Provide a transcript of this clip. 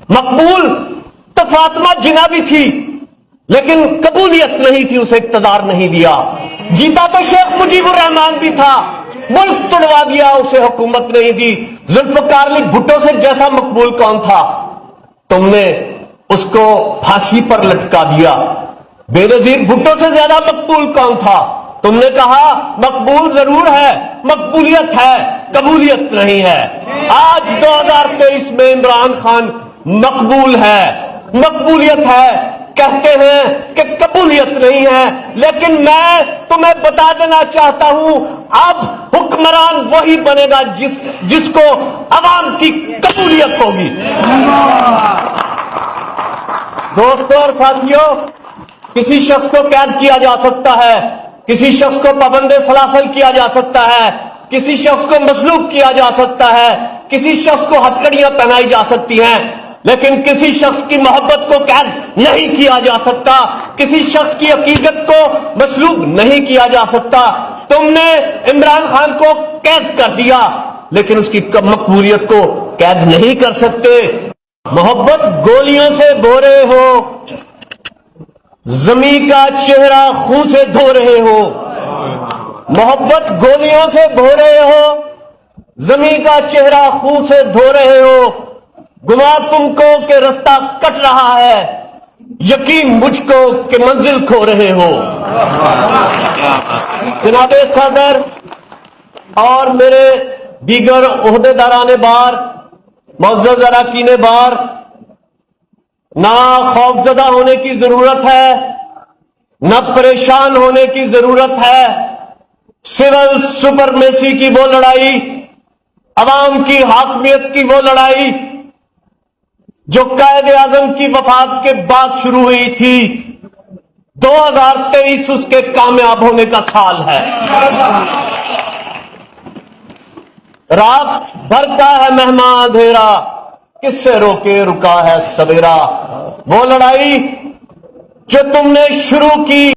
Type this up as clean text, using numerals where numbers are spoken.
مقبول تو فاطمہ جنا بھی تھی لیکن قبولیت نہیں تھی، اسے اقتدار نہیں دیا۔ جیتا تو شیخ مجیب الرحمان بھی تھا، ملک توڑوا دیا، اسے حکومت نہیں دی۔ ذوالفقار علی بھٹو سے جیسا مقبول کون تھا؟ تم نے اس کو پھانسی پر لٹکا دیا۔ بے نظیر بھٹو سے زیادہ مقبول کون تھا؟ تم نے کہا مقبول ضرور ہے، مقبولیت ہے، قبولیت نہیں ہے۔ آج 2023 میں عمران خان مقبول ہے، مقبولیت ہے، کہتے ہیں کہ قبولیت نہیں ہے، لیکن میں تمہیں بتا دینا چاہتا ہوں اب حکمران وہی بنے گا جس کو عوام کی قبولیت ہوگی۔ دوستوں اور ساتھیوں، کسی شخص کو قید کیا جا سکتا ہے، کسی شخص کو پابند سلاسل کیا جا سکتا ہے، کسی شخص کو مسلوب کیا جا سکتا ہے، کسی شخص کو ہتھکڑیاں پہنائی جا سکتی ہیں، لیکن کسی شخص کی محبت کو قید نہیں کیا جا سکتا، کسی شخص کی عقیدت کو مسلوب نہیں کیا جا سکتا۔ تم نے عمران خان کو قید کر دیا لیکن اس کی مقبولیت کو قید نہیں کر سکتے۔ محبت گولیوں سے بو رہے ہو، زمیں کا چہرہ خون سے دھو رہے ہو۔ محبت گولیوں سے بو رہے ہو، زمیں کا چہرہ خون سے دھو رہے ہو۔ گما تم کو کہ رستہ کٹ رہا ہے، یقین مجھ کو کہ منزل کھو رہے ہو۔ جناب صدر اور میرے دیگر عہدیداران بار، معزز اراکین بار، نہ خوف زدہ ہونے کی ضرورت ہے، نہ پریشان ہونے کی ضرورت ہے۔ سول سپرمیسی کی وہ لڑائی، عوام کی حاکمیت کی وہ لڑائی جو قائد اعظم کی وفات کے بعد شروع ہوئی تھی، 2023 اس کے کامیاب ہونے کا سال ہے۔ رات بھرتا ہے مہماں اندھیرا، کس سے روکے رکا ہے سویرا۔ وہ لڑائی جو تم نے شروع کی